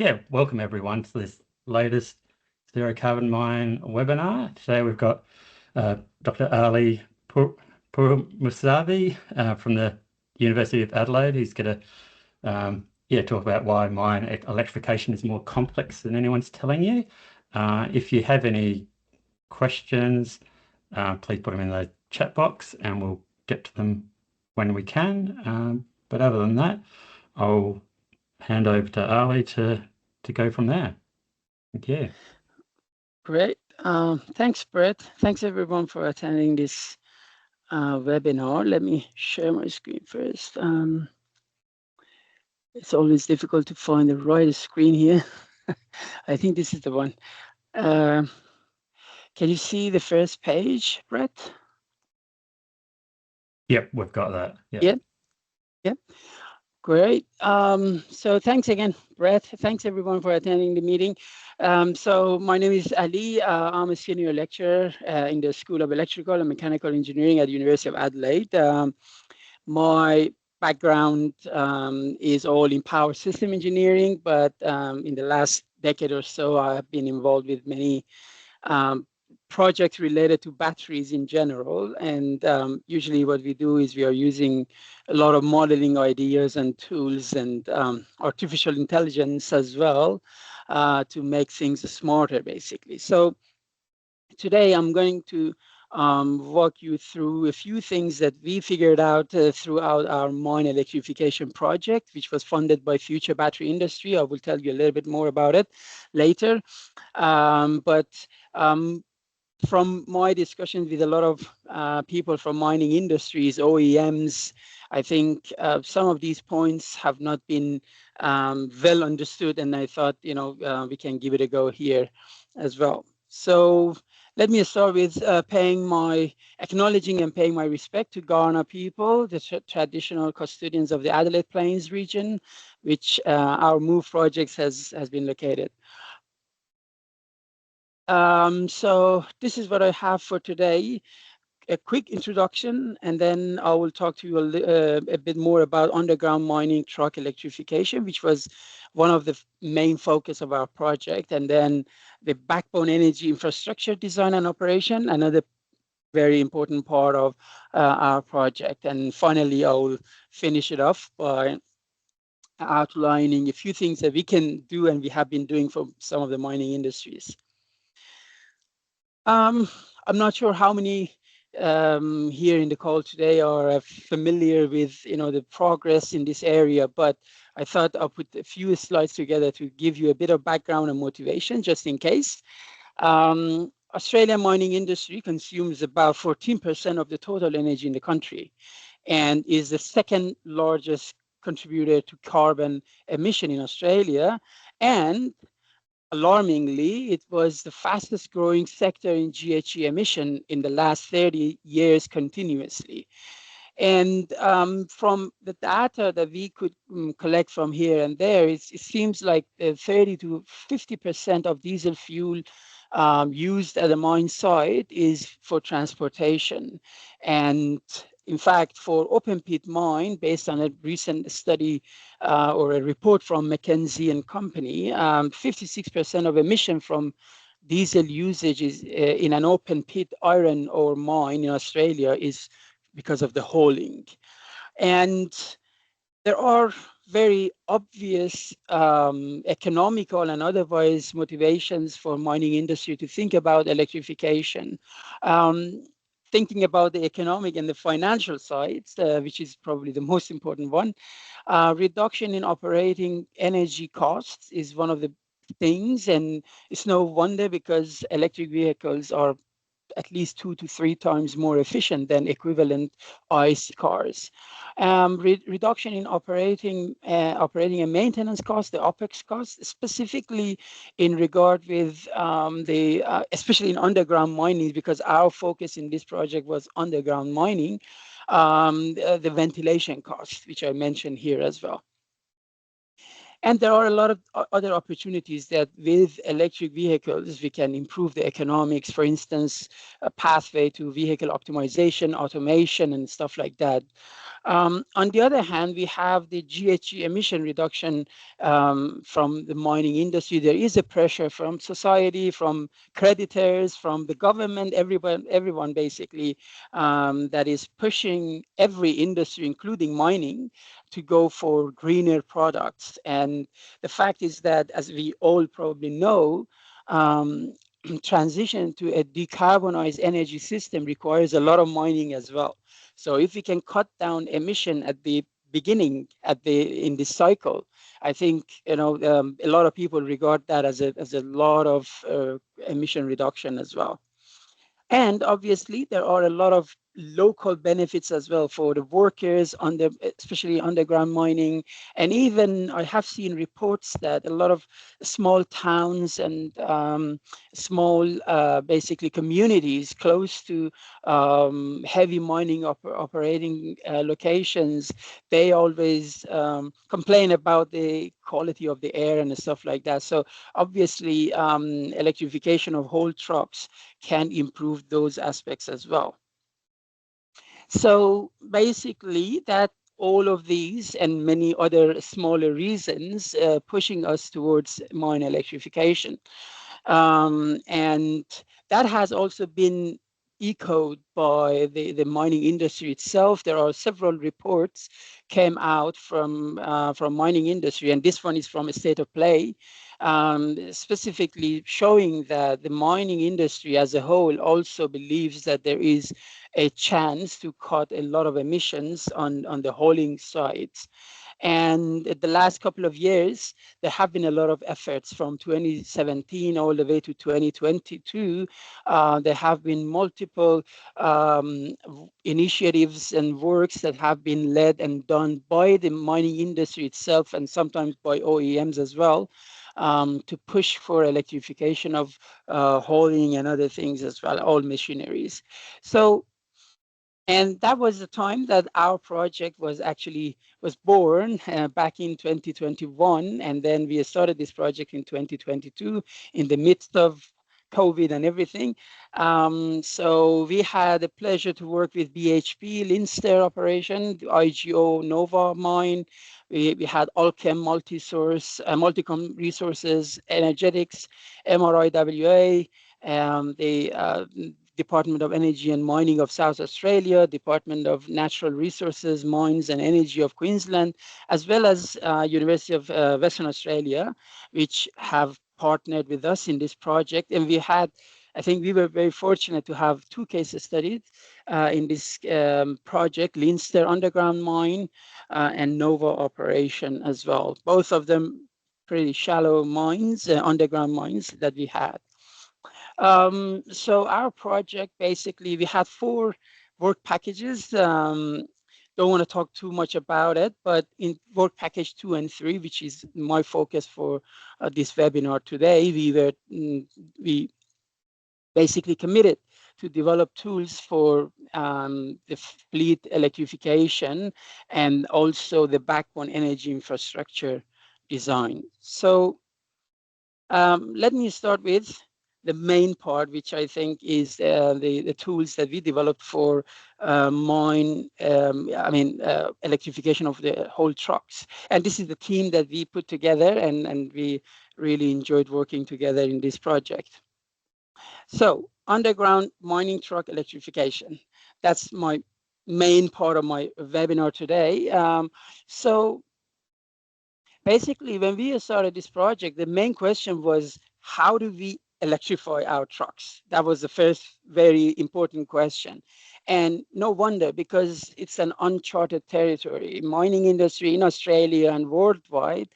Yeah, welcome everyone to this latest Zero Carbon Mine webinar. Today we've got Dr. Ali Pourmousavi from the University of Adelaide. He's going to talk about why mine electrification is more complex than anyone's telling you. If you have any questions, please put them in the chat box and we'll get to them when we can. But other than that, I'll hand over to Ali to go from there. Thank you. Great. Thanks, Brett. Thanks, everyone, for attending this webinar. Let me share my screen first. It's always difficult to find the right screen here. I think this is the one. Can you see the first page, Brett? Yep, we've got that. Yep. Great. So thanks again, Brett. Thanks everyone for attending the meeting. So my name is Ali. I'm a senior lecturer in the School of Electrical and Mechanical Engineering at the University of Adelaide. My background is all in power system engineering, but in the last decade or so, I have been involved with many projects related to batteries in general. And usually what we do is we are using a lot of modeling ideas and tools and artificial intelligence as well to make things smarter, basically. So today I'm going to walk you through a few things that we figured out throughout our mine electrification project, which was funded by Future Battery Industry. I will tell you a little bit more about it later. From my discussions with a lot of people from mining industries, OEMs, I think some of these points have not been well understood, and I thought, we can give it a go here as well. So let me start with acknowledging and paying my respect to Kaurna people, the traditional custodians of the Adelaide Plains region, which our MOVE project has been located. So this is what I have for today. A quick introduction, and then I will talk to you a bit more about underground mining truck electrification, which was one of the main focus of our project, and then the backbone energy infrastructure design and operation, another very important part of our project. And finally, I will finish it off by outlining a few things that we can do and we have been doing for some of the mining industries. I'm not sure how many here in the call today are familiar with the progress in this area, but I thought I'll put a few slides together to give you a bit of background and motivation just in case. Australian mining industry consumes about 14% of the total energy in the country and is the second largest contributor to carbon emission in Australia, and alarmingly, it was the fastest growing sector in GHG emission in the last 30 years continuously. And from the data that we could collect from here and there, it seems like 30 to 50% of diesel fuel used at a mine site is for transportation. And in fact, for open pit mine, based on a recent study or a report from McKinsey and Company, 56% of emission from diesel usage is in an open pit iron ore mine in Australia is because of the hauling. And there are very obvious economical and otherwise motivations for mining industry to think about electrification. Thinking about the economic and the financial sides, which is probably the most important one, reduction in operating energy costs is one of the things, and it's no wonder because electric vehicles are at least 2 to 3 times more efficient than equivalent ICE cars. Reduction in operating and maintenance costs, the OPEX costs, specifically in regard with especially in underground mining, because our focus in this project was underground mining, the ventilation costs, which I mentioned here as well. And there are a lot of other opportunities that with electric vehicles, we can improve the economics, for instance, a pathway to vehicle optimization, automation, and stuff like that. On the other hand, we have the GHG emission reduction from the mining industry. There is a pressure from society, from creditors, from the government, everyone basically, that is pushing every industry, including mining, to go for greener products. And the fact is that, as we all probably know, transition to a decarbonized energy system requires a lot of mining as well. So if we can cut down emission at the beginning, in this cycle, I think a lot of people regard that as a lot of emission reduction as well. And obviously, there are a lot of local benefits as well for the workers, especially underground mining. And even I have seen reports that a lot of small towns and small, basically, communities close to heavy mining operating locations, they always complain about the quality of the air and stuff like that. So obviously, electrification of whole trucks can improve those aspects as well. So basically, that all of these and many other smaller reasons pushing us towards mine electrification. And that has also been echoed by the mining industry itself. There are several reports came out from mining industry, and this one is from a State of Play, specifically showing that the mining industry as a whole also believes that there is a chance to cut a lot of emissions on the hauling sides. And the last couple of years, there have been a lot of efforts from 2017 all the way to 2022. There have been multiple initiatives and works that have been led and done by the mining industry itself, and sometimes by OEMs as well, to push for electrification of hauling and other things as well, all machineries. So, and that was the time that our project was born back in 2021. And then we started this project in 2022 in the midst of COVID and everything. So we had the pleasure to work with BHP, Leinster operation, the IGO Nova mine. We had Allchem Multi-Source, Multicom Resources, Energetics, MRIWA, the Department of Energy and Mining of South Australia, Department of Natural Resources, Mines and Energy of Queensland, as well as University of Western Australia, which have partnered with us in this project. And I think we were very fortunate to have two case studies in this project, Leinster Underground Mine and Nova Operation as well. Both of them pretty shallow mines, underground mines that we had. So our project, basically, we had 4 work packages. Don't want to talk too much about it, but in work package 2 and 3, which is my focus for this webinar today, we basically committed to develop tools for the fleet electrification and also the backbone energy infrastructure design. So let me start with the main part, which I think is the tools that we developed for electrification of the whole trucks. And this is the team that we put together, and we really enjoyed working together in this project. So underground mining truck electrification. That's my main part of my webinar today. So basically, when we started this project, the main question was, how do we electrify our trucks? That was the first very important question. And no wonder, because it's an uncharted territory. Mining industry in Australia and worldwide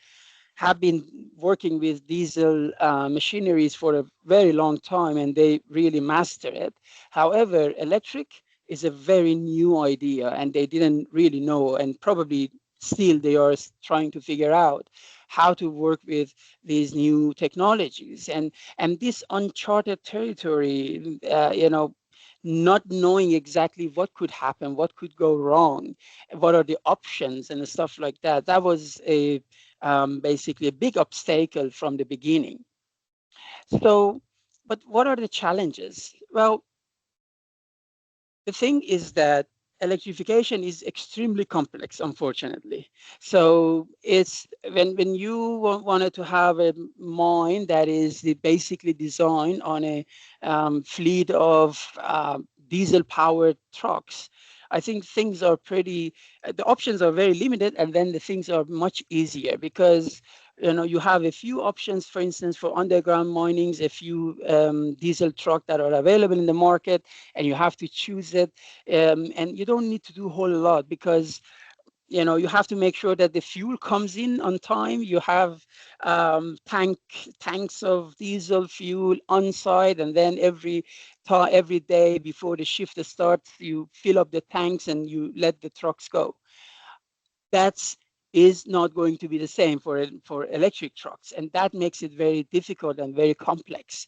have been working with diesel machineries for a very long time, and they really master it. However, electric is a very new idea, and they didn't really know, and probably still they are trying to figure out how to work with these new technologies. And this uncharted territory, not knowing exactly what could happen, what could go wrong, what are the options and stuff like that. That was a basically a big obstacle from the beginning. So, but what are the challenges? Well, the thing is that electrification is extremely complex, unfortunately. So it's when you wanted to have a mine that is basically designed on a fleet of diesel-powered trucks, I think things are pretty, the options are very limited, and then the things are much easier because you have a few options, for instance, for underground minings, a few diesel truck that are available in the market, and you have to choose it. And you don't need to do a whole lot because you have to make sure that the fuel comes in on time. You have tanks of diesel fuel on site, and then every day before the shift starts, you fill up the tanks and you let the trucks go. That is not going to be the same for electric trucks, and that makes it very difficult and very complex.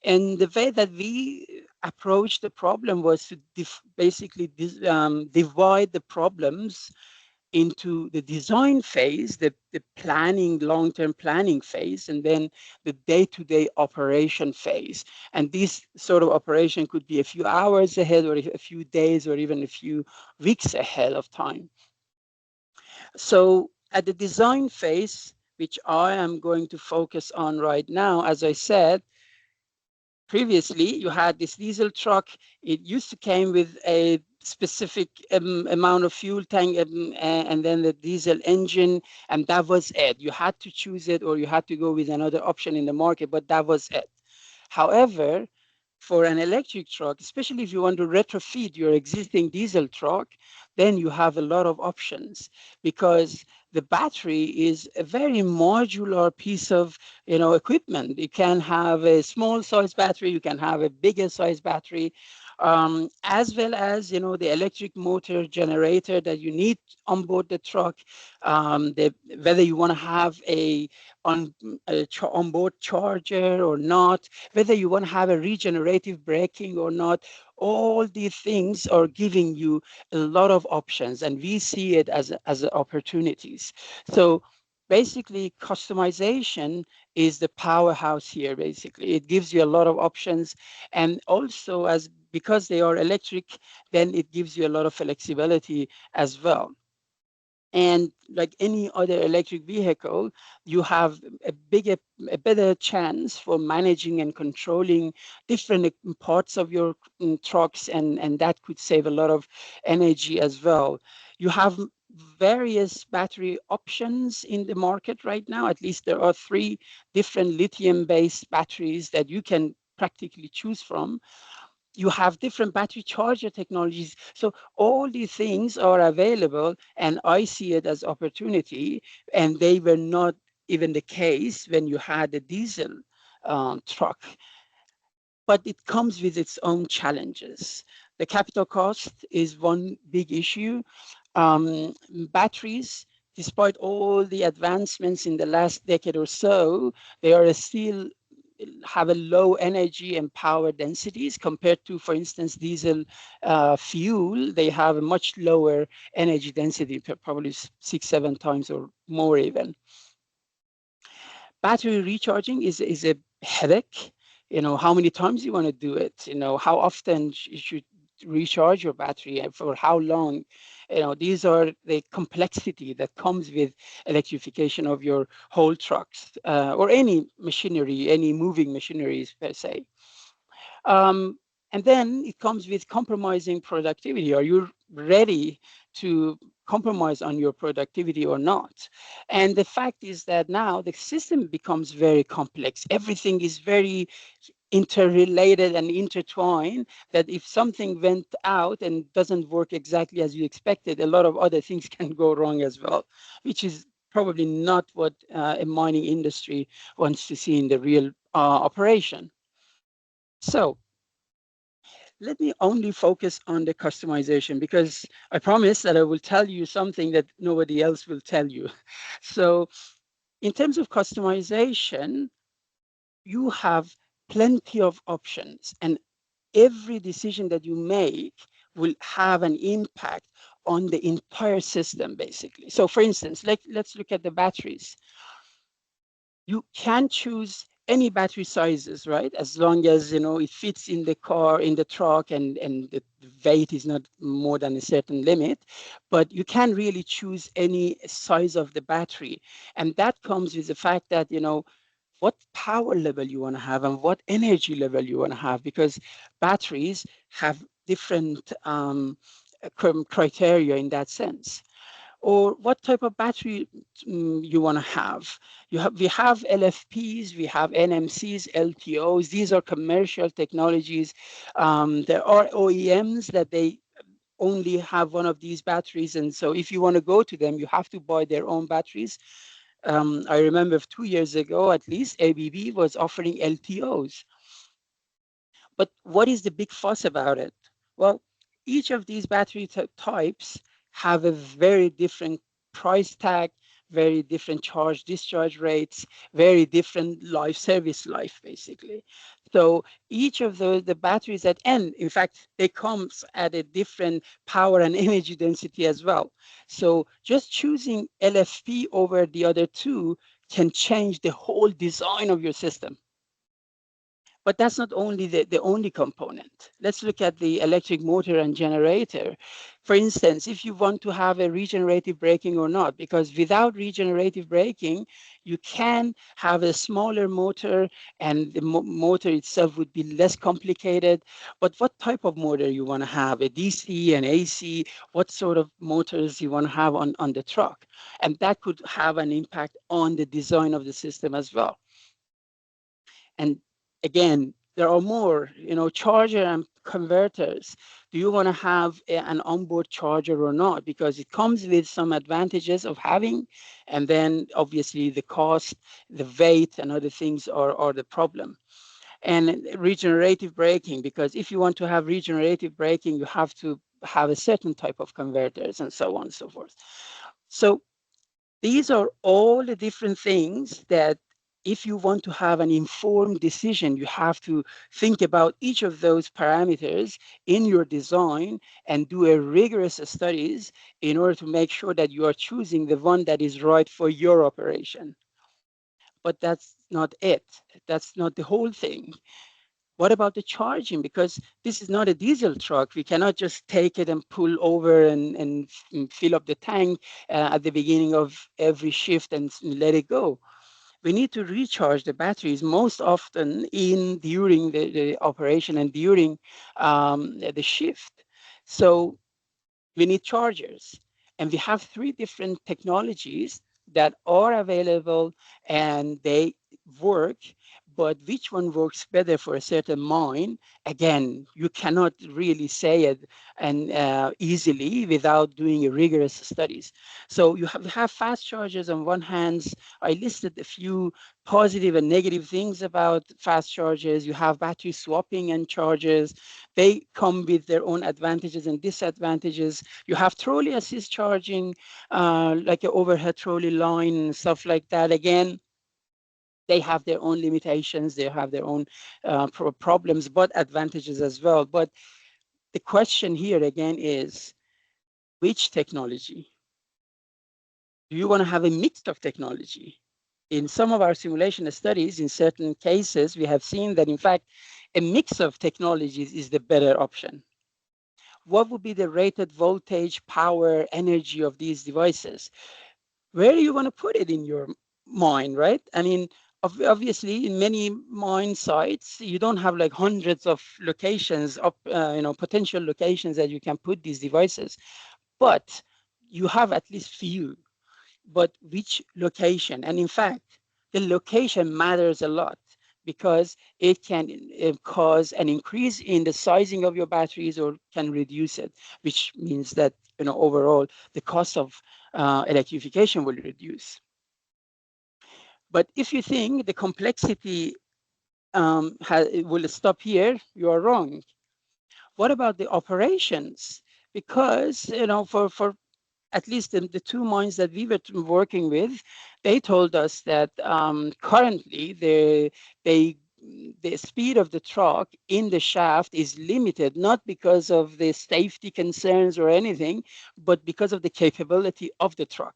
And the way that we approached the problem was to basically divide the problems into the design phase, the planning, long-term planning phase, and then the day-to-day operation phase. And this sort of operation could be a few hours ahead, or a few days, or even a few weeks ahead of time. So at the design phase, which I am going to focus on right now, as I said, previously you had this diesel truck. It used to came with a specific amount of fuel tank and then the diesel engine, and that was it. You had to choose it, or you had to go with another option in the market, but that was it. However, for an electric truck, especially if you want to retrofit your existing diesel truck, then you have a lot of options because the battery is a very modular piece of equipment. You can have a small size battery, you can have a bigger size battery, as well as the electric motor generator that you need on board the truck. Whether you want to have a onboard charger or not, whether you want to have a regenerative braking or not, all these things are giving you a lot of options, and we see it as opportunities. So basically, customization is the powerhouse here. Basically, it gives you a lot of options, and also because they are electric, then it gives you a lot of flexibility as well. And like any other electric vehicle, you have a better chance for managing and controlling different parts of your trucks, and that could save a lot of energy as well. You have various battery options in the market right now. At least there are 3 different lithium-based batteries that you can practically choose from. You have different battery charger technologies. So all these things are available, and I see it as opportunity, and they were not even the case when you had a diesel truck. But it comes with its own challenges. The capital cost is one big issue. Batteries, despite all the advancements in the last decade or so, they are still have a low energy and power densities compared to, for instance, diesel fuel. They have a much lower energy density, probably 6-7 times or more even. Battery recharging is a headache. How many times you want to do it? How often you should recharge your battery and for how long? These are the complexity that comes with electrification of your whole trucks or any machinery, any moving machineries per se. And then it comes with compromising productivity. Are you ready to compromise on your productivity or not? And the fact is that now the system becomes very complex. Everything is very interrelated and intertwined, that if something went out and doesn't work exactly as you expected, a lot of other things can go wrong as well, which is probably not what a mining industry wants to see in the real operation. So let me only focus on the customization, because I promise that I will tell you something that nobody else will tell you. So in terms of customization, you have plenty of options, and every decision that you make will have an impact on the entire system, basically. So for instance, let's look at the batteries. You can choose any battery sizes, right? As long as it fits in the car, in the truck, and the weight is not more than a certain limit. But you can really choose any size of the battery, and that comes with the fact that what power level you want to have and what energy level you want to have, because batteries have different criteria in that sense. Or what type of battery you want to have. We have LFPs, we have NMCs, LTOs. These are commercial technologies. There are OEMs that they only have one of these batteries, and so if you want to go to them, you have to buy their own batteries. I remember 2 years ago, at least, ABB was offering LTOs. But what is the big fuss about it? Well, each of these battery types have a very different price tag, very different charge discharge rates, very different service life, basically. So each of the batteries at end, in fact, they comes at a different power and energy density as well. So just choosing LFP over the other two can change the whole design of your system. But that's not only the only component. Let's look at the electric motor and generator. For instance, if you want to have a regenerative braking or not, because without regenerative braking, you can have a smaller motor and the motor itself would be less complicated. But what type of motor you want to have, a DC, an AC, what sort of motors you want to have on the truck? And that could have an impact on the design of the system as well. And again, there are more, charger and converters. Do you want to have an onboard charger or not? Because it comes with some advantages of having, and then obviously the cost, the weight, and other things are the problem. And regenerative braking, because if you want to have regenerative braking, you have to have a certain type of converters and so on and so forth. So these are all the different things that if you want to have an informed decision, you have to think about each of those parameters in your design and do a rigorous studies in order to make sure that you are choosing the one that is right for your operation. But that's not it. That's not the whole thing. What about the charging? Because this is not a diesel truck. We cannot just take it and pull over and fill up the tank at the beginning of every shift and let it go. We need to recharge the batteries most often during the operation and during the shift. So we need chargers. And we have 3 different technologies that are available and they work, but which one works better for a certain mine? Again, you cannot really say it and easily without doing a rigorous studies. So you have fast chargers on one hand. I listed a few positive and negative things about fast chargers. You have battery swapping and chargers. They come with their own advantages and disadvantages. You have trolley assist charging, like an overhead trolley line and stuff like that. Again, they have their own limitations. They have their own problems, but advantages as well. But the question here again is, which technology? Do you want to have a mix of technology? In some of our simulation studies, in certain cases, we have seen that, in fact, a mix of technologies is the better option. What would be the rated voltage, power, energy of these devices? Where do you want to put it in your mind, right? I mean, obviously, in many mine sites, you don't have like hundreds of locations, potential locations that you can put these devices, but you have at least few. But which location? And in fact, the location matters a lot because it can cause an increase in the sizing of your batteries or can reduce it, which means that overall the cost of electrification will reduce. But if you think the complexity will stop here, you are wrong. What about the operations? Because for at least the 2 mines that we were working with, they told us that currently they the speed of the truck in the shaft is limited, not because of the safety concerns or anything, but because of the capability of the truck.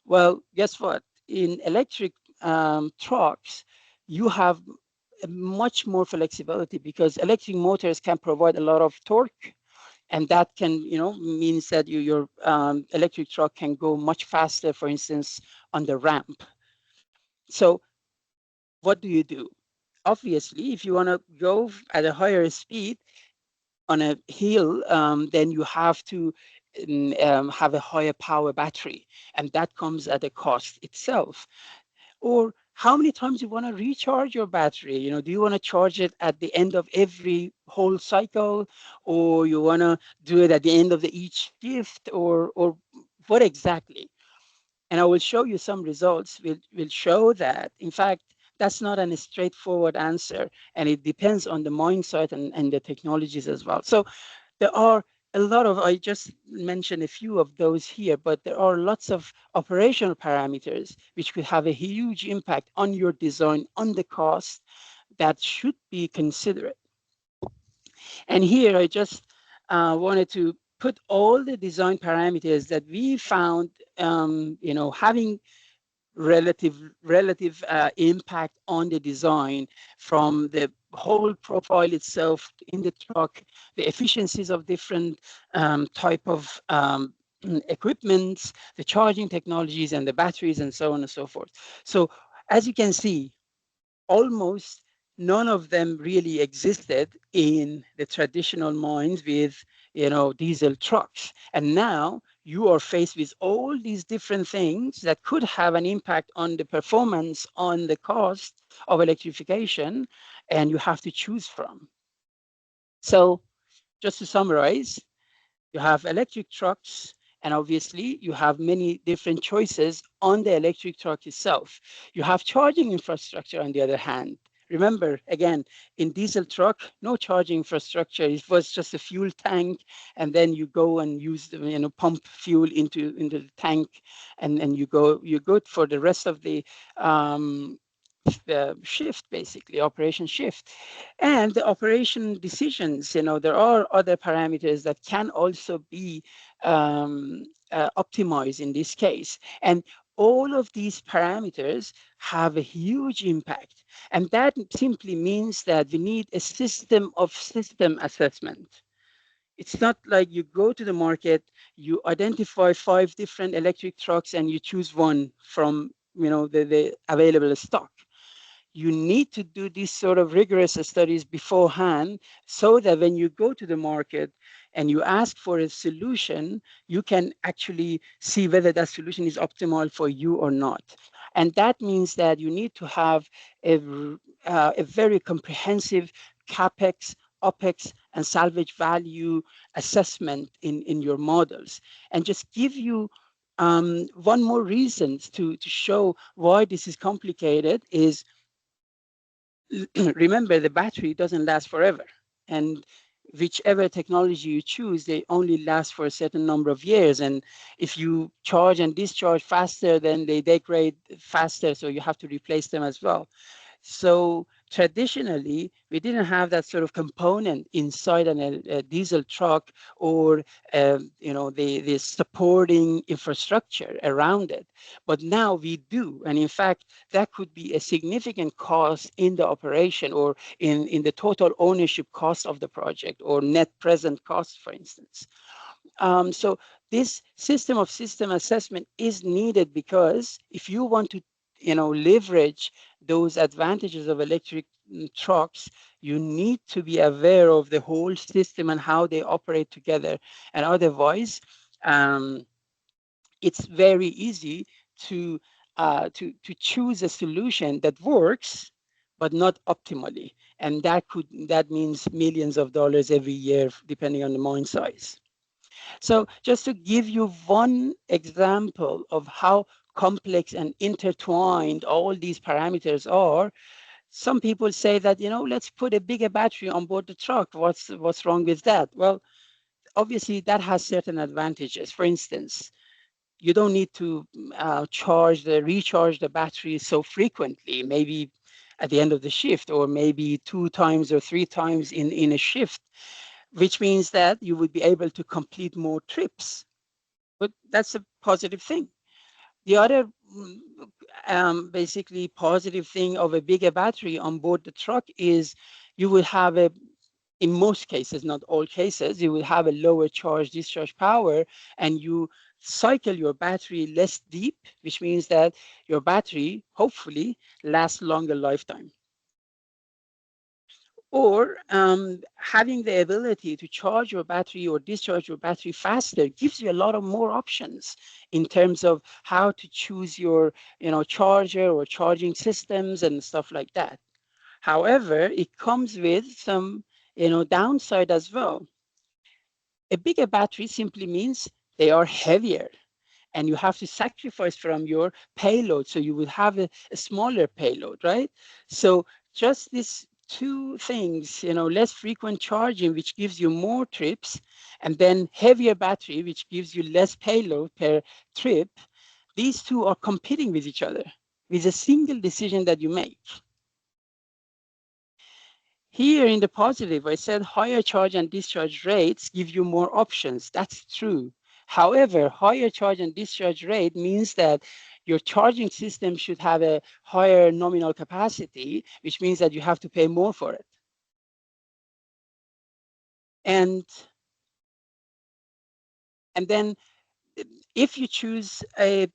Well, guess what? In electric trucks, you have much more flexibility because electric motors can provide a lot of torque, and that can, means that your electric truck can go much faster, for instance, on the ramp. So what do you do? Obviously, if you want to go at a higher speed on a hill, then you have to have a higher power battery, and that comes at a cost itself. Or how many times you want to recharge your battery? Do you want to charge it at the end of every whole cycle, or you want to do it at the end of each shift, or what exactly? And I will show you some results will show that, in fact, that's not a straightforward answer, and it depends on the mindset and the technologies as well. So there are a lot of, I just mentioned a few of those here, but there are lots of operational parameters which could have a huge impact on your design, on the cost, that should be considered. And here I just wanted to put all the design parameters that we found, having relative impact on the design, from the whole profile itself in the truck, the efficiencies of different type of equipments, the charging technologies and the batteries, and so on and so forth. So as you can see, almost none of them really existed in the traditional mines with diesel trucks. And now you are faced with all these different things that could have an impact on the performance, on the cost of electrification, and you have to choose from. So just to summarize, you have electric trucks, and obviously you have many different choices on the electric truck itself. You have charging infrastructure on the other hand. Remember, again, in diesel truck, no charging infrastructure. It was just a fuel tank, and then you go and use the, pump fuel into the tank, and you're good for the rest of the shift, basically operation shift. And the operation decisions, there are other parameters that can also be optimized in this case. And all of these parameters have a huge impact. And that simply means that we need a system of system assessment. It's not like you go to the market, you identify 5 different electric trucks and you choose one from the available stock. You need to do these sort of rigorous studies beforehand, so that when you go to the market and you ask for a solution, you can actually see whether that solution is optimal for you or not. And that means that you need to have a very comprehensive CapEx, OpEx, and salvage value assessment in your models. And just give you one more reason to show why this is complicated is, remember, the battery doesn't last forever, and whichever technology you choose, they only last for a certain number of years. And if you charge and discharge faster, then they degrade faster, so you have to replace them as well. So traditionally, we didn't have that sort of component inside a diesel truck, or the supporting infrastructure around it. But now we do, and in fact, that could be a significant cost in the operation, or in the total ownership cost of the project, or net present cost, for instance. So this system of system assessment is needed, because if you want to leverage those advantages of electric trucks, you need to be aware of the whole system and how they operate together. And otherwise, it's very easy to choose a solution that works, but not optimally. And that means millions of dollars every year, depending on the mine size. So just to give you one example of how complex and intertwined all these parameters are, some people say that, let's put a bigger battery on board the truck. What's wrong with that? Well, obviously that has certain advantages. For instance, you don't need to recharge the battery so frequently, maybe at the end of the shift, or maybe 2 times or 3 times in a shift, which means that you would be able to complete more trips. But that's a positive thing. The other basically positive thing of a bigger battery on board the truck is you will have in most cases, not all cases, you will have a lower charge discharge power, and you cycle your battery less deep, which means that your battery hopefully lasts longer lifetime. Or having the ability to charge your battery or discharge your battery faster gives you a lot of more options in terms of how to choose your charger or charging systems and stuff like that. However, it comes with some downside as well. A bigger battery simply means they are heavier, and you have to sacrifice from your payload, so you will have a smaller payload, right? So just these two things, less frequent charging, which gives you more trips, and then heavier battery, which gives you less payload per trip, these two are competing with each other with a single decision that you make. Here in the positive, I said higher charge and discharge rates give you more options. That's true. However, higher charge and discharge rate means that your charging system should have a higher nominal capacity, which means that you have to pay more for it. And then if you choose a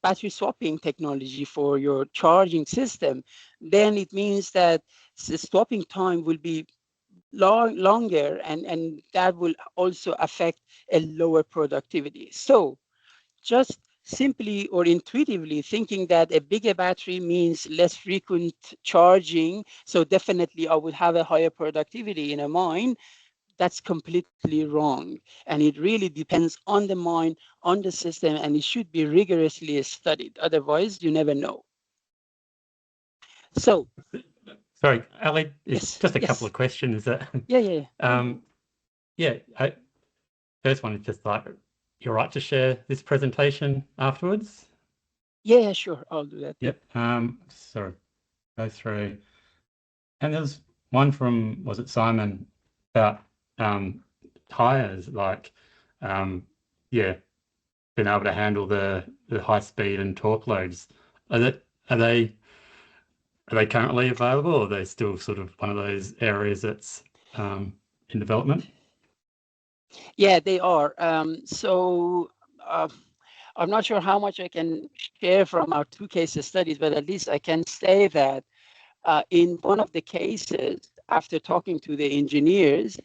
battery swapping technology for your charging system, then it means that the swapping time will be longer, and that will also affect a lower productivity. So just simply or intuitively thinking that a bigger battery means less frequent charging, so definitely I would have a higher productivity in a mine, that's completely wrong. And it really depends on the mine, on the system, and it should be rigorously studied. Otherwise, you never know. So, sorry, Ali, it's yes, just a couple yes. of questions. Yeah. First one is just like, you're right to share this presentation afterwards? Yeah, sure, I'll do that. Yep. So go through, and there's one from, was it Simon, about tires, like being able to handle the high speed and torque loads. Are they currently available, or are they still sort of one of those areas that's in development? Yeah, they are. So I'm not sure how much I can share from our 2 case studies, but at least I can say that in one of the cases, after talking to the engineers,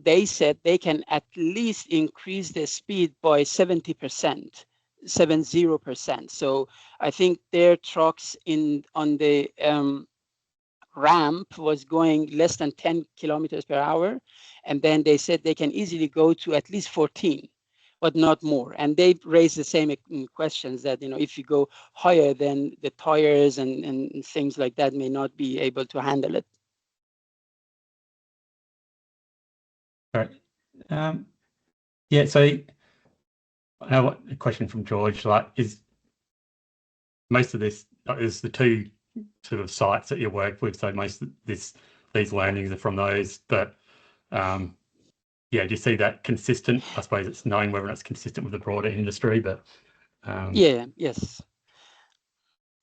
they said they can at least increase the speed by 70%, 70%. So I think their trucks on the ramp was going less than 10 kilometers per hour. And then they said they can easily go to at least 14, but not more. And they raised the same questions that, if you go higher, then the tires and things like that may not be able to handle it. All right. Yeah, so a question from George, like, is most of this is the 2 sort of sites that you work with, so most of these learnings are from those, but do you see that consistent? I suppose it's knowing whether it's consistent with the broader industry, but Yes.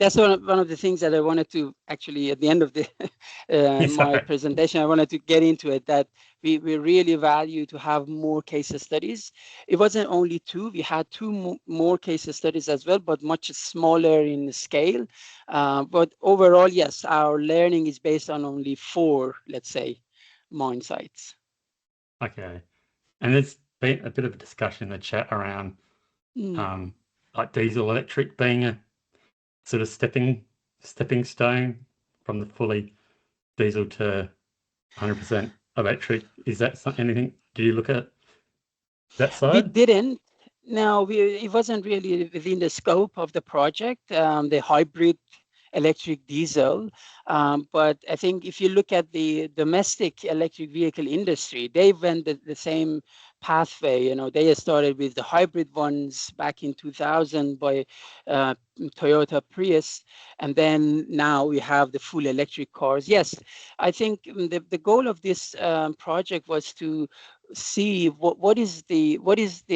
That's one of the things that I wanted to actually, at the end of the my presentation, I wanted to get into it, that we really value to have more case studies. It wasn't only 2, we had 2 more case studies as well, but much smaller in scale. But overall, yes, our learning is based on only 4, let's say, mine sites. Okay. And there's been a bit of a discussion in the chat around like diesel electric being a sort of stepping stone from the fully diesel to 100% electric. Is that anything? Do you look at that side? We didn't. No, it wasn't really within the scope of the project, the hybrid electric diesel. But I think if you look at the domestic electric vehicle industry, they went the same pathway. You know, they started with the hybrid ones back in 2000 by Toyota Prius, and then now we have the full electric cars. Yes, I think the goal of this project was to see what is the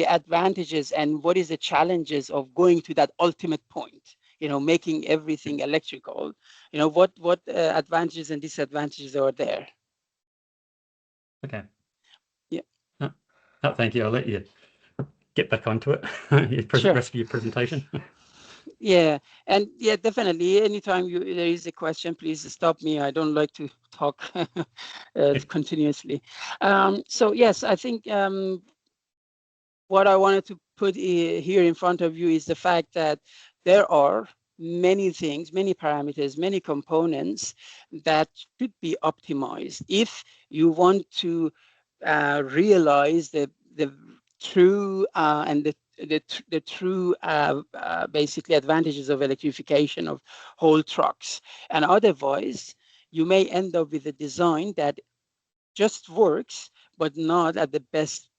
advantages and what is the challenges of going to that ultimate point, you know, making everything electrical. You know, what advantages and disadvantages are there. Okay. Yeah. Oh, thank you. I'll let you get back onto it. Sure. Rest of your presentation. Yeah, and yeah, definitely. Anytime there is a question, please stop me. I don't like to talk continuously. So yes, I think what I wanted to put here in front of you is the fact that there are many things, many parameters, many components that should be optimized if you want to realize the true and the true basically advantages of electrification of whole trucks. And otherwise, you may end up with a design that just works, but not at the best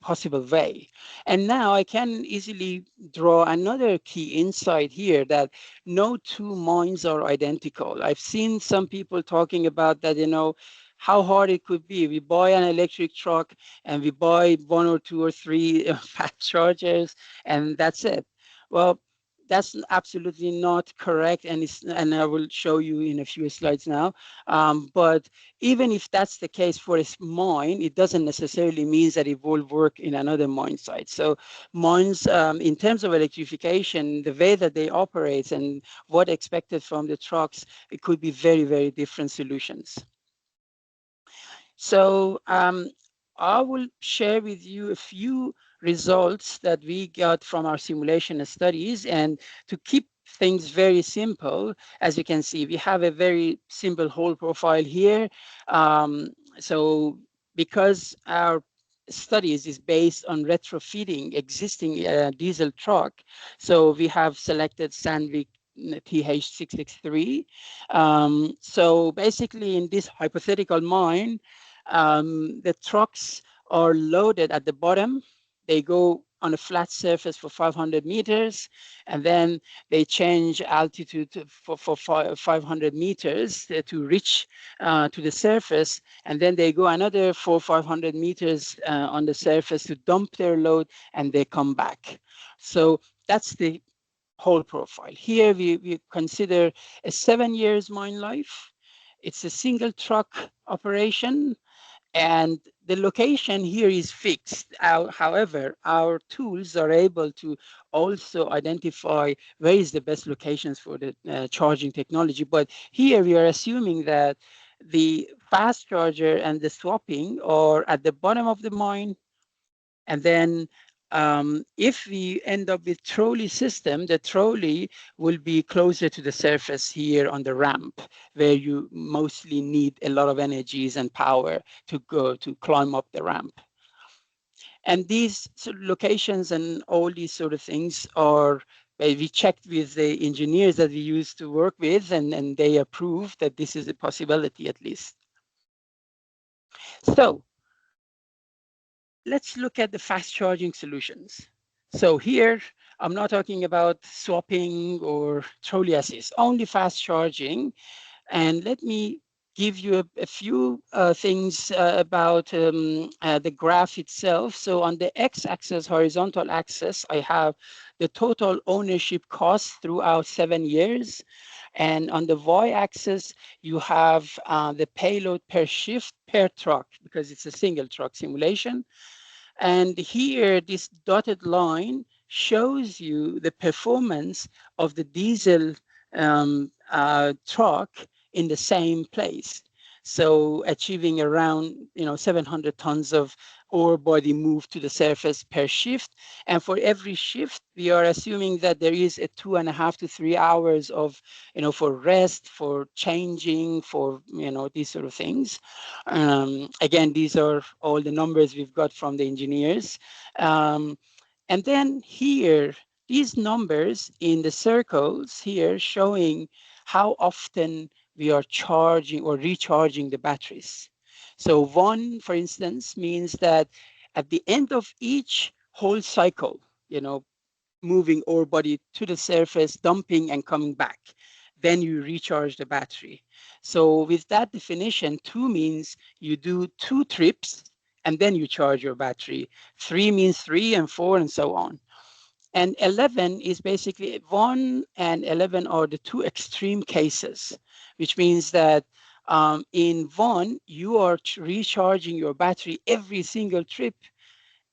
possible way. And now I can easily draw another key insight here, that no two mines are identical. I've seen some people talking about that, you know, how hard it could be. We buy an electric truck and we buy 1 or 2 or 3 fast chargers, and that's it. Well, that's absolutely not correct, and I will show you in a few slides now. But even if that's the case for a mine, it doesn't necessarily mean that it will work in another mine site. So mines, in terms of electrification, the way that they operate and what expected from the trucks, it could be very, very different solutions. So I will share with you a few results that we got from our simulation studies. And to keep things very simple, as you can see, we have a very simple hole profile here. So because our studies is based on retrofitting existing diesel truck, so we have selected Sandvik TH663. So basically in this hypothetical mine, the trucks are loaded at the bottom. They go on a flat surface for 500 meters, and then they change altitude for 500 meters to reach to the surface, and then they go another 500 meters on the surface to dump their load, and they come back. So that's the whole profile. Here we consider a 7 years mine life. It's a single truck operation, and the location here is fixed. However, our tools are able to also identify where is the best locations for the charging technology. But here we are assuming that the fast charger and the swapping are at the bottom of the mine, and then if we end up with trolley system, the trolley will be closer to the surface here on the ramp, where you mostly need a lot of energies and power to go to climb up the ramp. And these locations and all these sort of things are, we checked with the engineers that we used to work with, and they approved that this is a possibility at least. So let's look at the fast charging solutions. So here, I'm not talking about swapping or trolley assist, only fast charging. And let me give you a few things about the graph itself. So on the x-axis, horizontal axis, I have the total ownership cost throughout 7 years. And on the y-axis, you have the payload per shift per truck, because it's a single truck simulation. And here, this dotted line shows you the performance of the diesel truck in the same place. So achieving around 700 tons of ore body moved to the surface per shift. And for every shift, we are assuming that there is a 2.5 to 3 hours of, for rest, for changing, for, these sort of things. Again, these are all the numbers we've got from the engineers. And then here, these numbers in the circles here showing how often we are charging or recharging the batteries. So 1, for instance, means that at the end of each whole cycle, moving ore body to the surface, dumping and coming back, then you recharge the battery. So with that definition, 2 means you do 2 trips and then you charge your battery. 3 means 3 and 4 and so on. And 11 is basically 1 and 11 are the 2 extreme cases, which means that in 1, you are recharging your battery every single trip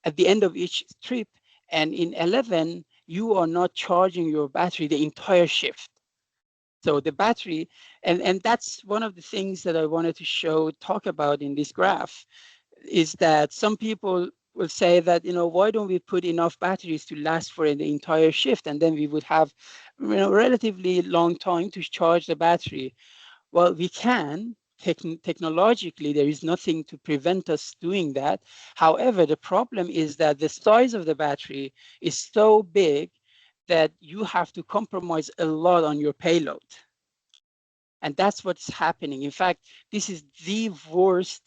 at the end of each trip. And in 11, you are not charging your battery the entire shift. So the battery, and that's one of the things that I wanted to talk about in this graph, is that some people will say that, why don't we put enough batteries to last for the entire shift, and then we would have, relatively long time to charge the battery. Well, we can. Technologically, there is nothing to prevent us doing that. However, the problem is that the size of the battery is so big that you have to compromise a lot on your payload. And that's what's happening. In fact, this is the worst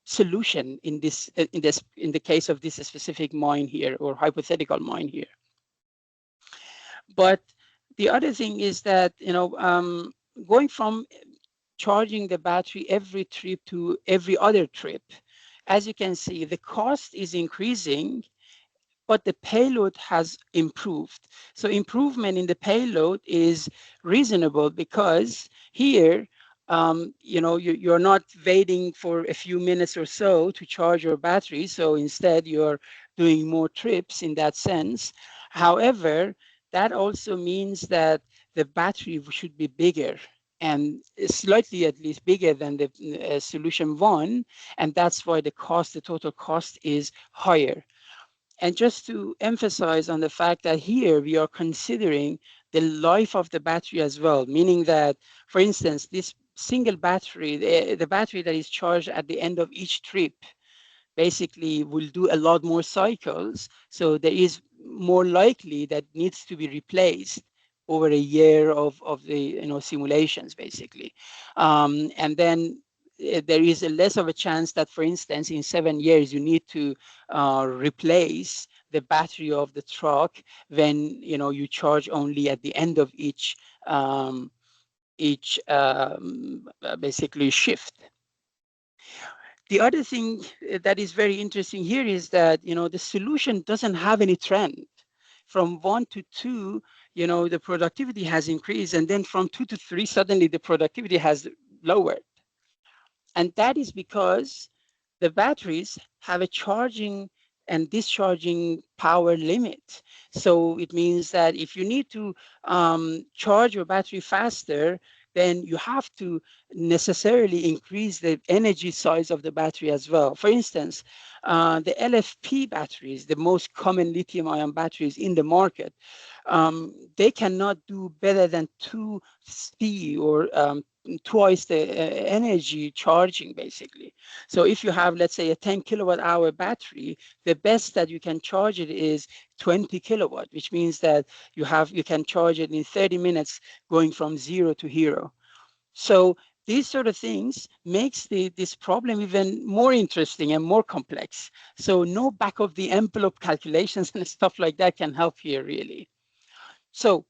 solution in the case of this specific mine here, or hypothetical mine here. But the other thing is that, going from charging the battery every trip to every other trip, as you can see, the cost is increasing, but the payload has improved. So improvement in the payload is reasonable because here, you're not waiting for a few minutes or so to charge your battery. So instead, you're doing more trips in that sense. However, that also means that the battery should be bigger, and slightly at least bigger than the solution 1. And that's why the total cost is higher. And just to emphasize on the fact that here we are considering the life of the battery as well, meaning that, for instance, this single battery, the battery that is charged at the end of each trip, basically will do a lot more cycles. So there is more likely that needs to be replaced over a year of the simulations, basically. And then there is less of a chance that, for instance, in 7 years, you need to replace the battery of the truck when you charge only at the end of each basically shift. The other thing that is very interesting here is that the solution doesn't have any trend. From 1 to 2, the productivity has increased, and then from 2 to 3, suddenly the productivity has lowered. And that is because the batteries have a charging and discharging power limit. So it means that if you need to charge your battery faster, then you have to necessarily increase the energy size of the battery as well. For instance, the LFP batteries, the most common lithium-ion batteries in the market, they cannot do better than 2C or twice the energy charging, basically. So if you have, let's say, a 10 kilowatt hour battery, the best that you can charge it is 20 kilowatt, which means that you can charge it in 30 minutes going from 0 to hero. So these sort of things makes this problem even more interesting and more complex. So no back of the envelope calculations and stuff like that can help here, really. So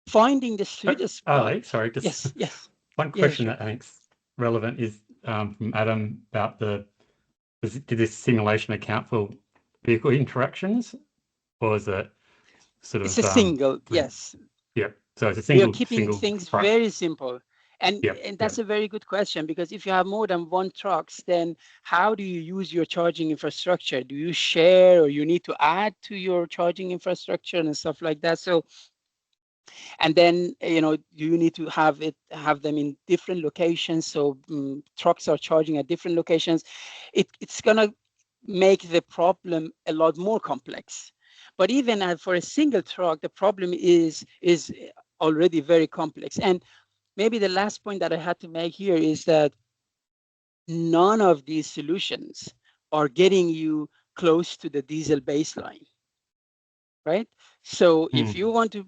finding the sweetest spot. Ali, sorry, just yes. One question that I think's relevant is from Adam about did this simulation account for vehicle interactions, or is it sort of? It's a single, yes. Yeah, so it's a single. We are keeping things truck. very simple. And that's a very good question, because if you have more than one trucks, then how do you use your charging infrastructure? Do you share, or you need to add to your charging infrastructure and stuff like that? So, and then, you need to have them in different locations. So trucks are charging at different locations. It's going to make the problem a lot more complex. But even for a single truck, the problem is already very complex. And maybe the last point that I had to make here is that none of these solutions are getting you close to the diesel baseline, right? So if you want to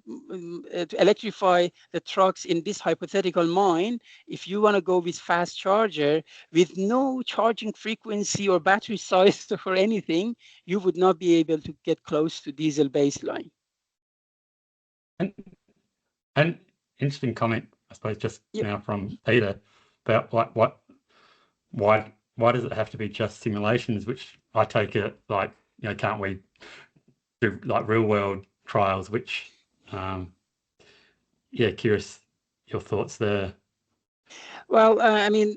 electrify the trucks in this hypothetical mine, if you want to go with fast charger with no charging frequency or battery size or anything, you would not be able to get close to diesel baseline. And interesting comment, I suppose, just Yep. now from Peter about why does it have to be just simulations? Which I take it like, you know, can't we do like real world trials? Which, yeah, curious your thoughts there. Well, I mean,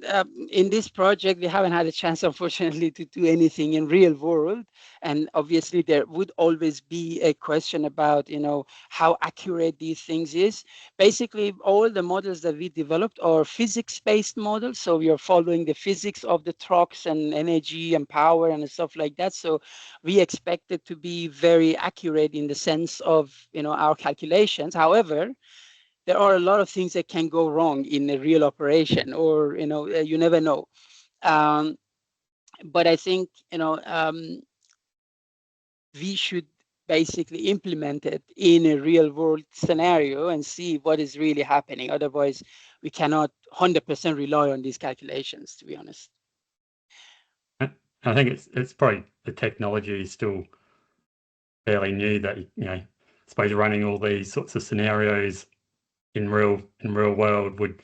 in this project, we haven't had a chance, unfortunately, to do anything in real world. And obviously, there would always be a question about, you know, how accurate these things is. Basically, all the models that we developed are physics-based models. So we are following the physics of the trucks and energy and power and stuff like that. So we expect it to be very accurate in the sense of, you know, our calculations. However, there are a lot of things that can go wrong in a real operation, or you know, you never know. But I think, you know, we should basically implement it in a real world scenario and see what is really happening. Otherwise, we cannot 100% rely on these calculations, to be honest. I think it's probably the technology is still fairly new that, you know, I suppose running all these sorts of scenarios in real world would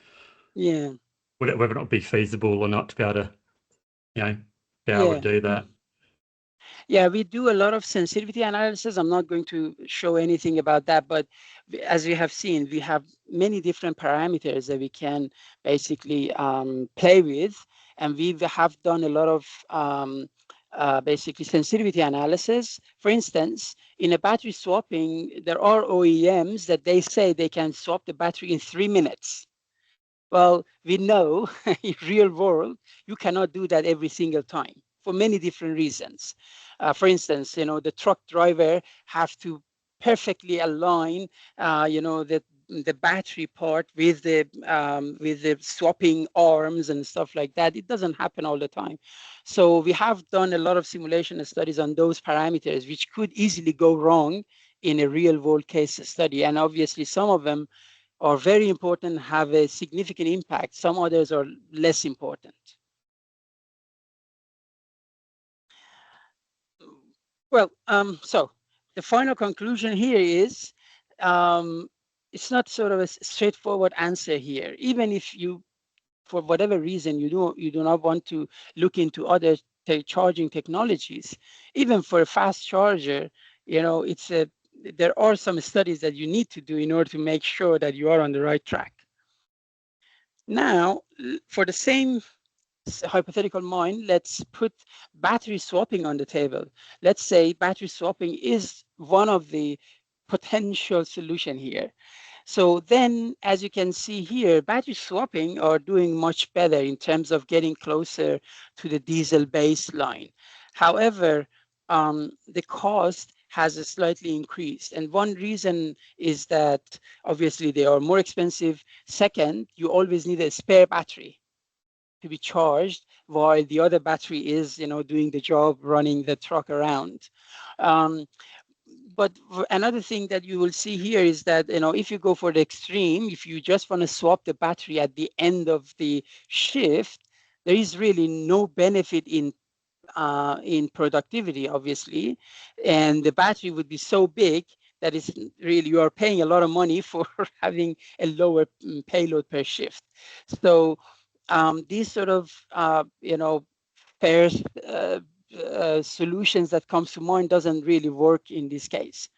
it whether not be feasible or not to be able to, you know, be able to do that. Yeah, we do a lot of sensitivity analysis. I'm not going to show anything about that, but as you have seen, we have many different parameters that we can basically play with, and we have done a lot of basically sensitivity analysis. For instance, in a battery swapping, there are OEMs that they say they can swap the battery in 3 minutes. Well, we know in real world, you cannot do that every single time for many different reasons. For instance, you know, the truck driver have to perfectly align, you know, the battery part with the swapping arms and stuff like that. It doesn't happen all the time. So we have done a lot of simulation studies on those parameters, which could easily go wrong in a real world case study. And obviously some of them are very important, have a significant impact. Some others are less important. Well, so the final conclusion here is it's not sort of a straightforward answer here. Even if you, for whatever reason, you do not want to look into other charging technologies, even for a fast charger, you know, there are some studies that you need to do in order to make sure that you are on the right track. Now, for the same hypothetical mine, let's put battery swapping on the table. Let's say battery swapping is one of the potential solution here. So then, as you can see here, battery swapping are doing much better in terms of getting closer to the diesel baseline. However, the cost has slightly increased. And one reason is that obviously they are more expensive. Second, you always need a spare battery to be charged while the other battery is, you know, doing the job, running the truck around. But another thing that you will see here is that, you know, if you go for the extreme, if you just want to swap the battery at the end of the shift, there is really no benefit in productivity, obviously, and the battery would be so big that it's really, you are paying a lot of money for having a lower payload per shift. So these sort of, you know, pairs solutions that comes to mind doesn't really work in this case.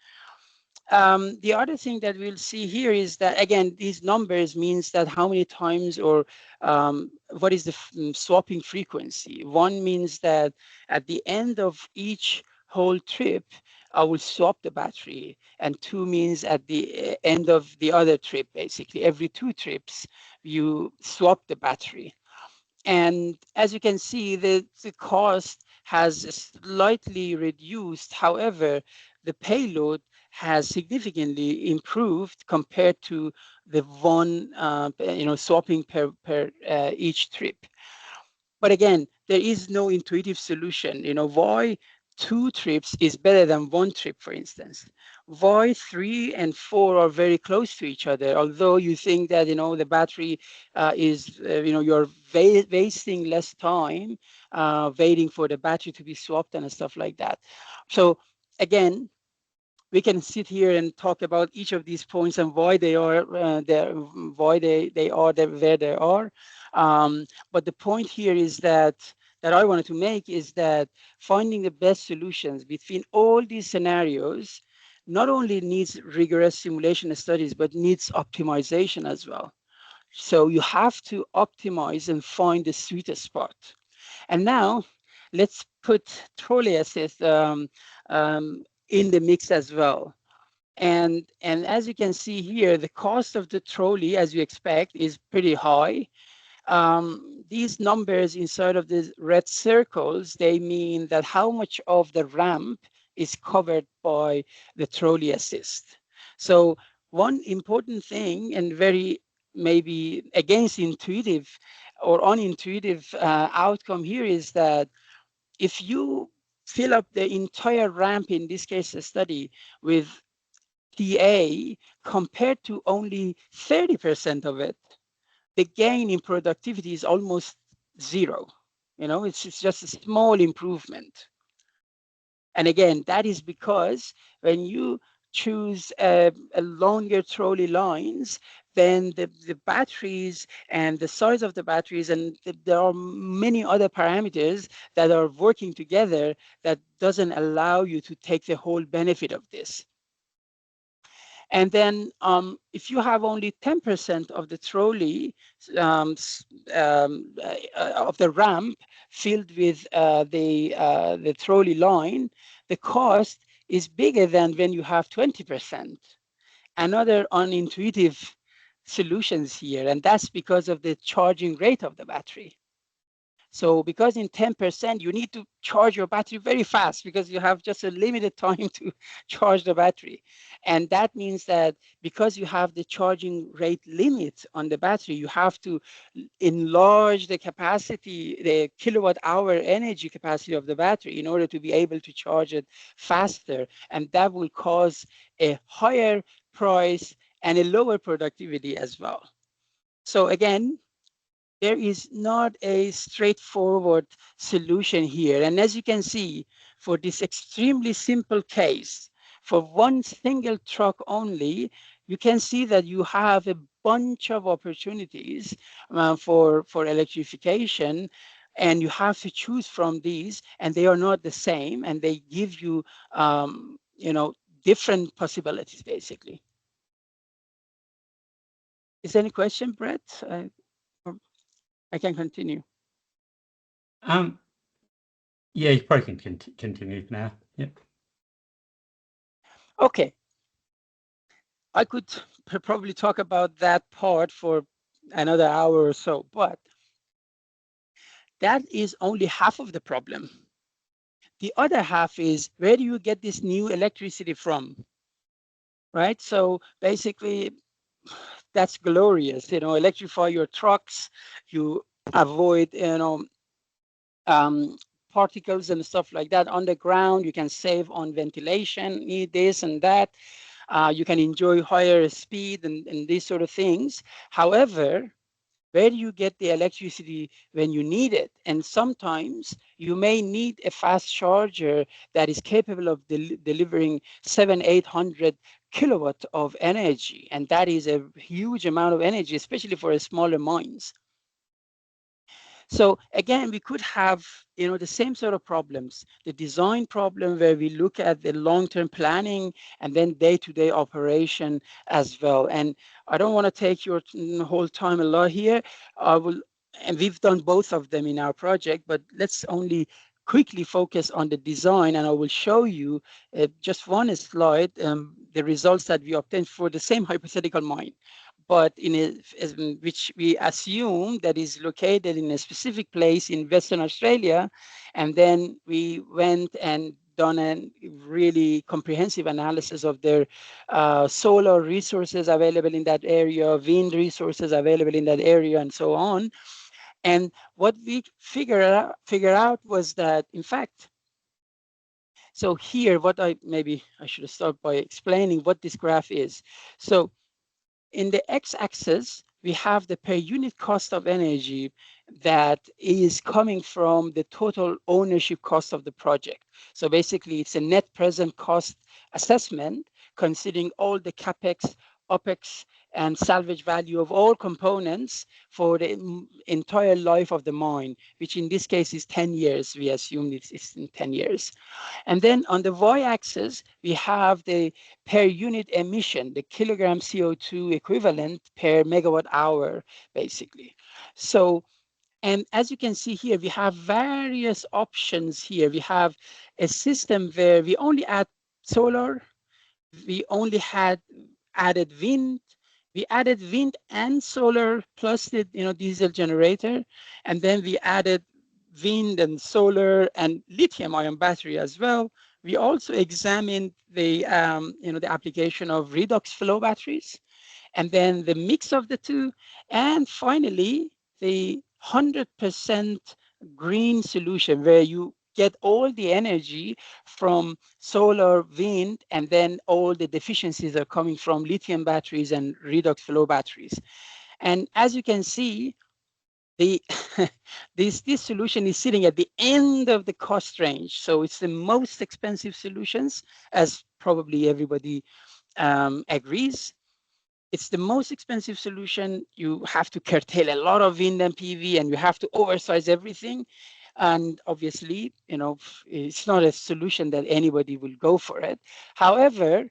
The other thing that we'll see here is that, again, these numbers means that how many times or what is the swapping frequency. One means that at the end of each whole trip, I will swap the battery, and two means at the end of the other trip, basically every 2 trips, you swap the battery. And as you can see, the cost has slightly reduced. However, the payload has significantly improved compared to the one, you know, swapping per each trip. But again, there is no intuitive solution. You know, why 2 trips is better than 1 trip, for instance? why 3 and 4 are very close to each other, although you think that, the battery is, you're wasting less time waiting for the battery to be swapped and stuff like that. So again, we can sit here and talk about each of these points and why they are there, why they are there, where they are. But the point here is that I wanted to make is that finding the best solutions between all these scenarios not only needs rigorous simulation studies, but needs optimization as well. So you have to optimize and find the sweetest spot. And now let's put trolley assist in the mix as well. And as you can see here, the cost of the trolley, as you expect, is pretty high. These numbers inside of the red circles, they mean that how much of the ramp is covered by the trolley assist. So one important thing, and very maybe against intuitive or unintuitive outcome here, is that if you fill up the entire ramp, in this case a study, with TA compared to only 30% of it, the gain in productivity is almost zero. It's just a small improvement. And again, that is because when you choose a longer trolley lines, then the batteries and the size of the batteries, and there are many other parameters that are working together that doesn't allow you to take the whole benefit of this. And then if you have only 10% of the trolley, of the ramp filled with the trolley line, the cost is bigger than when you have 20%. Another unintuitive solutions here, and that's because of the charging rate of the battery. So because in 10%, you need to charge your battery very fast because you have just a limited time to charge the battery. And that means that because you have the charging rate limit on the battery, you have to enlarge the capacity, the kilowatt hour energy capacity of the battery in order to be able to charge it faster. And that will cause a higher price and a lower productivity as well. So again, there is not a straightforward solution here. And as you can see, for this extremely simple case, for one single truck only, you can see that you have a bunch of opportunities for electrification, and you have to choose from these, and they are not the same, and they give you, different possibilities, basically. Is there any question, Brett? I can continue. Yeah, you probably can continue now. Yep. Okay. I could probably talk about that part for another hour or so, but that is only half of the problem. The other half is, where do you get this new electricity from? Right? So basically, that's glorious. Electrify your trucks, you avoid, particles and stuff like that on the ground. You can save on ventilation, need this and that. You can enjoy higher speed and these sort of things. However, where do you get the electricity when you need it? And sometimes you may need a fast charger that is capable of delivering 700-800 kilowatt of energy. And that is a huge amount of energy, especially for smaller mines. So again, we could have, the same sort of problems, the design problem where we look at the long-term planning and then day-to-day operation as well. And I don't want to take your whole time a lot here. And we've done both of them in our project, but let's only quickly focus on the design, and I will show you just one slide, the results that we obtained for the same hypothetical mine, but which we assume that is located in a specific place in Western Australia. And then we went and done a really comprehensive analysis of their solar resources available in that area, wind resources available in that area, and so on. And what we figured out was that, in fact, So here, maybe I should start by explaining what this graph is. So in the x-axis, we have the per unit cost of energy that is coming from the total ownership cost of the project. So basically, it's a net present cost assessment, considering all the capex, opex, and salvage value of all components for the entire life of the mine, which in this case is 10 years. We assume it's in 10 years. And then on the y-axis, we have the per unit emission, the kilogram CO2 equivalent per megawatt hour, basically. So, and as you can see here, we have various options here. We have a system where we only add solar, we only had added wind, we added wind and solar plus the diesel generator, and then we added wind and solar and lithium-ion battery as well. We also examined the the application of redox flow batteries, and then the mix of the two, and finally the 100% green solution where you get all the energy from solar, wind, and then all the deficiencies are coming from lithium batteries and redox flow batteries. And as you can see, the this solution is sitting at the end of the cost range. So it's the most expensive solutions, as probably everybody agrees. It's the most expensive solution. You have to curtail a lot of wind and PV, and you have to oversize everything. And obviously, it's not a solution that anybody will go for it. However,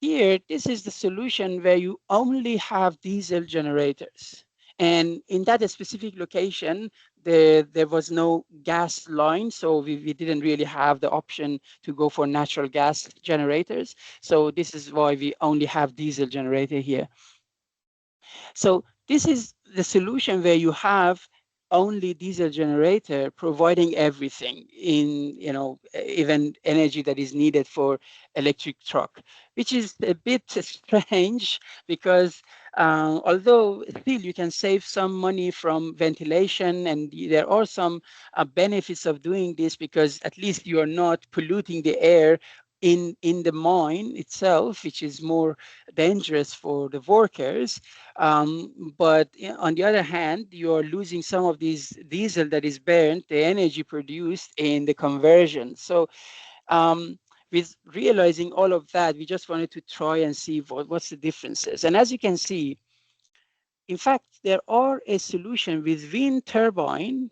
here, this is the solution where you only have diesel generators. And in that specific location, there was no gas line, so we didn't really have the option to go for natural gas generators. So this is why we only have diesel generator here. So this is the solution where you have only diesel generator providing everything in, even energy that is needed for electric truck, which is a bit strange because although still you can save some money from ventilation, and there are some benefits of doing this because at least you are not polluting the air in the mine itself, which is more dangerous for the workers. But on the other hand, you are losing some of these diesel that is burned, the energy produced in the conversion. So with realizing all of that, we just wanted to try and see what's the differences. And as you can see, in fact, there are a solution with wind turbine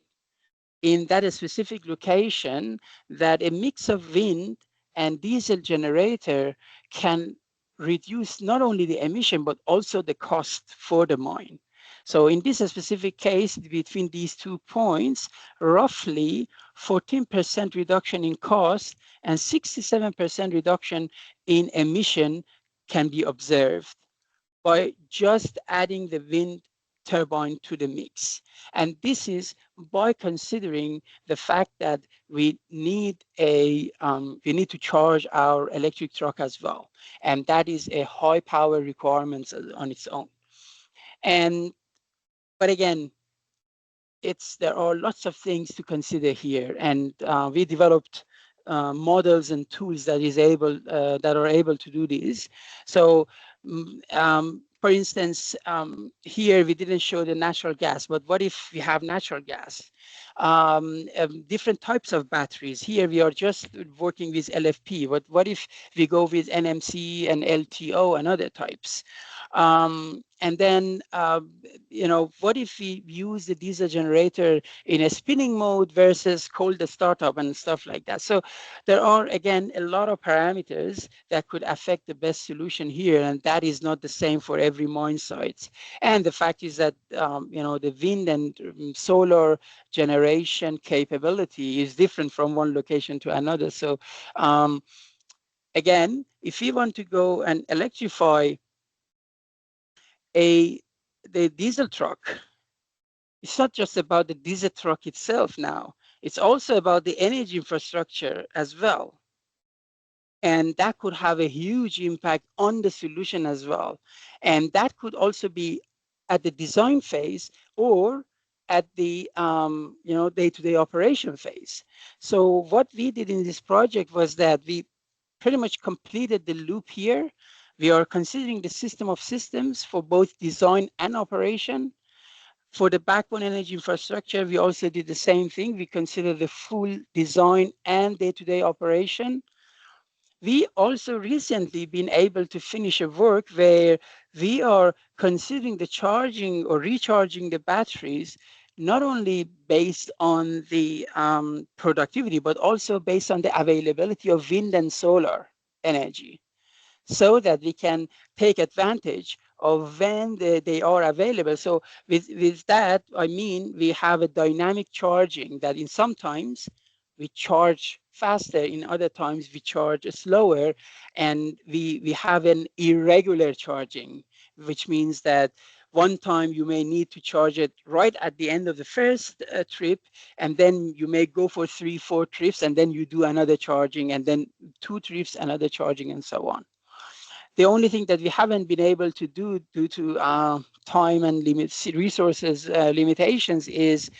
in that specific location that a mix of wind and diesel generator can reduce not only the emission, but also the cost for the mine. So in this specific case, between these 2 points, roughly 14% reduction in cost and 67% reduction in emission can be observed by just adding the wind turbine to the mix. And this is by considering the fact that we need to charge our electric truck as well. And that is a high power requirement on its own. But again, there are lots of things to consider here. And we developed models and tools that are able to do this. So for instance, here we didn't show the natural gas, but what if we have natural gas? Different types of batteries. Here we are just working with LFP, but what if we go with NMC and LTO and other types? And then, what if we use the diesel generator in a spinning mode versus cold startup and stuff like that? So there are, again, a lot of parameters that could affect the best solution here, and that is not the same for every mine site. And the fact is that, the wind and solar generation capability is different from one location to another. So again, if we want to go and electrify the diesel truck, it's not just about the diesel truck itself now. It's also about the energy infrastructure as well. And that could have a huge impact on the solution as well. And that could also be at the design phase or at the day-to-day operation phase. So what we did in this project was that we pretty much completed the loop here. We are considering the system of systems for both design and operation. For the backbone energy infrastructure, we also did the same thing. We consider the full design and day-to-day operation. We also recently been able to finish a work where we are considering the charging or recharging the batteries, not only based on the productivity, but also based on the availability of wind and solar energy, so that we can take advantage of when they are available. So with that, I mean, we have a dynamic charging that in sometimes we charge faster, in other times we charge slower, and we have an irregular charging, which means that one time you may need to charge it right at the end of the first trip, and then you may go for 3-4 trips, and then you do another charging, and then 2 trips, another charging, and so on. The only thing that we haven't been able to do due to time and resources limitations is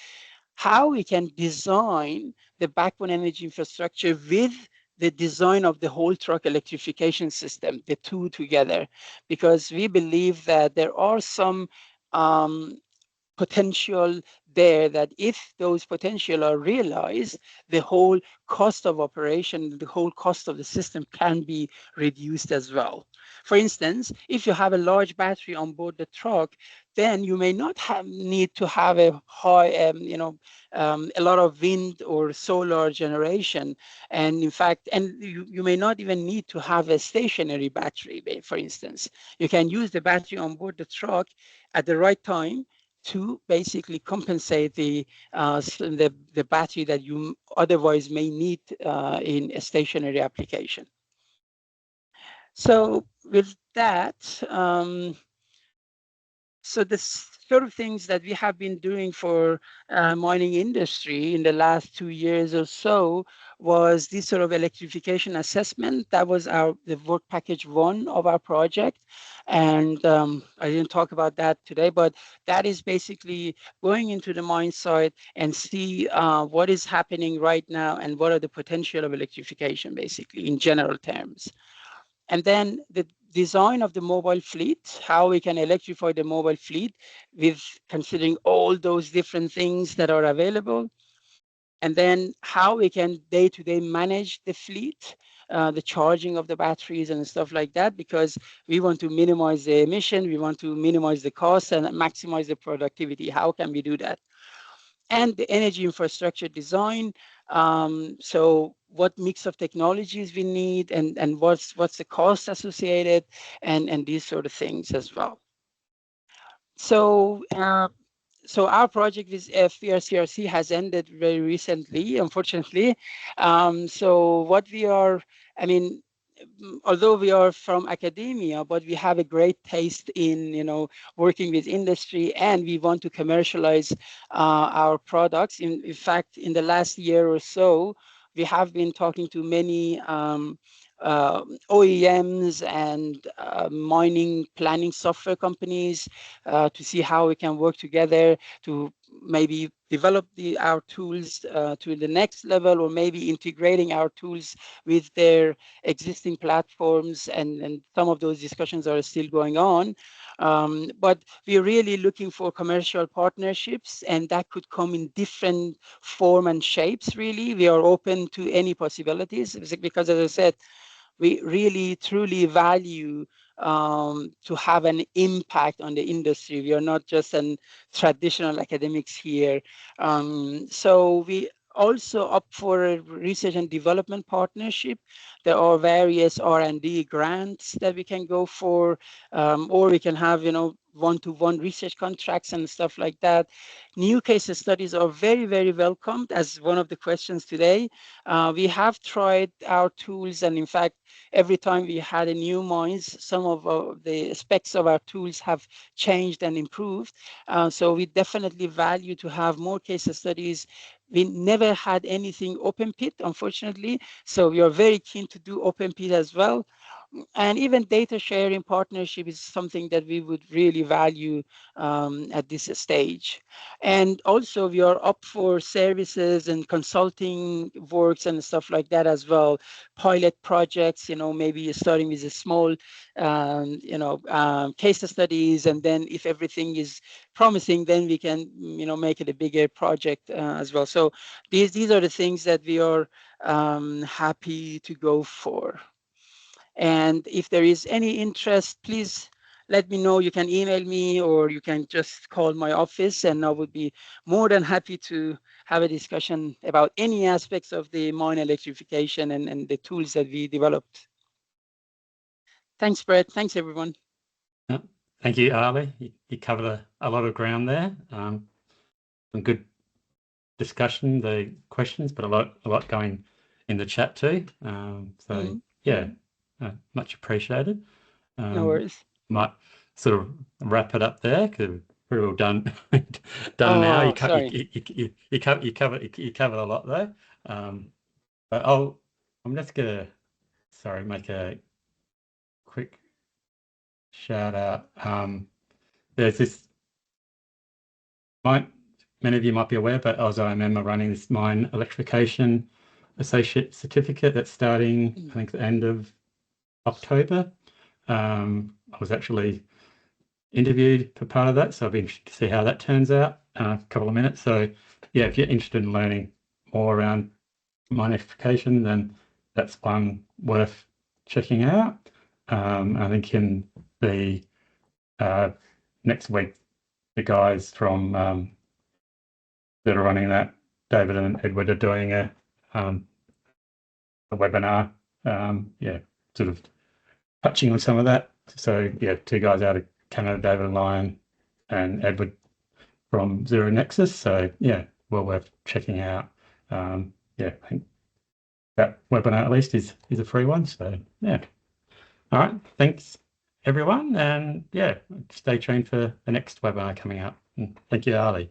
how we can design the backbone energy infrastructure with the design of the whole truck electrification system, the two together, because we believe that there are some potential there that if those potential are realized, the whole cost of operation, the whole cost of the system can be reduced as well. For instance, if you have a large battery on board the truck, then you may not need to have a high, a lot of wind or solar generation. And in fact, you may not even need to have a stationary battery, for instance. You can use the battery on board the truck at the right time to basically compensate the battery that you otherwise may need in a stationary application. So with that, so the sort of things that we have been doing for mining industry in the last 2 years or so was this sort of electrification assessment. That was the work package 1 of our project. And I didn't talk about that today, but that is basically going into the mine site and see what is happening right now and what are the potential of electrification, basically, in general terms. And then the design of the mobile fleet, how we can electrify the mobile fleet with considering all those different things that are available. And then how we can day-to-day manage the fleet, the charging of the batteries and stuff like that, because we want to minimize the emission, we want to minimize the cost and maximize the productivity. How can we do that? And the energy infrastructure design. So what mix of technologies we need, and what's the cost associated, and these sort of things as well. So so our project with FBRCRC has ended very recently, unfortunately. So what we are, I mean, although we are from academia, but we have a great taste in working with industry, and we want to commercialize our products. In fact, in the last year or so, we have been talking to many OEMs and mining planning software companies to see how we can work together to maybe develop our tools to the next level, or maybe integrating our tools with their existing platforms, and some of those discussions are still going on. But we're really looking for commercial partnerships, and that could come in different form and shapes. Really, we are open to any possibilities, because as I said, we really truly value to have an impact on the industry. We are not just an traditional academics here. So we also opt for a research and development partnership. There are various R&D grants that we can go for, or we can have, one-to-one research contracts and stuff like that. New case studies are very, very welcomed, as one of the questions today. We have tried our tools, and in fact, every time we had a new mines, some of the specs of our tools have changed and improved. So we definitely value to have more case studies. We never had anything open pit, unfortunately, so we are very keen to do open pit as well. And even data sharing partnership is something that we would really value at this stage. And also we are up for services and consulting works and stuff like that as well. Pilot projects, maybe starting with a small, case studies, and then if everything is promising, then we can, make it a bigger project as well. So these are the things that we are happy to go for. And if there is any interest, please let me know. You can email me or you can just call my office, and I would be more than happy to have a discussion about any aspects of the mine electrification and the tools that we developed. Thanks, Brett. Thanks, everyone. Thank you, Ali. You covered a lot of ground there. Some good discussion, the questions, but a lot going in the chat too. Yeah, much appreciated. No worries. Might sort of wrap it up there because we're all done Oh, now. sorry. You covered a lot there. But I'm just gonna make a quick shout out. There's this many of you might be aware, but as I remember running this mine electrification associate certificate that's starting, I think, the end of October. I was actually interviewed for part of that, so I'll be interested to see how that turns out in a couple of minutes. So yeah, if you're interested in learning more around mine electrification, then that's one worth checking out. I think in the next week, the guys from that are running that, David and Edward, are doing a webinar, sort of touching on some of that. So yeah, two guys out of Canada, David Lyon and Edward from Zero Nexus. So yeah, well worth checking out. I think that webinar at least is a free one. So yeah. All right. Thanks everyone. And yeah, stay tuned for the next webinar coming up. Thank you, Ali.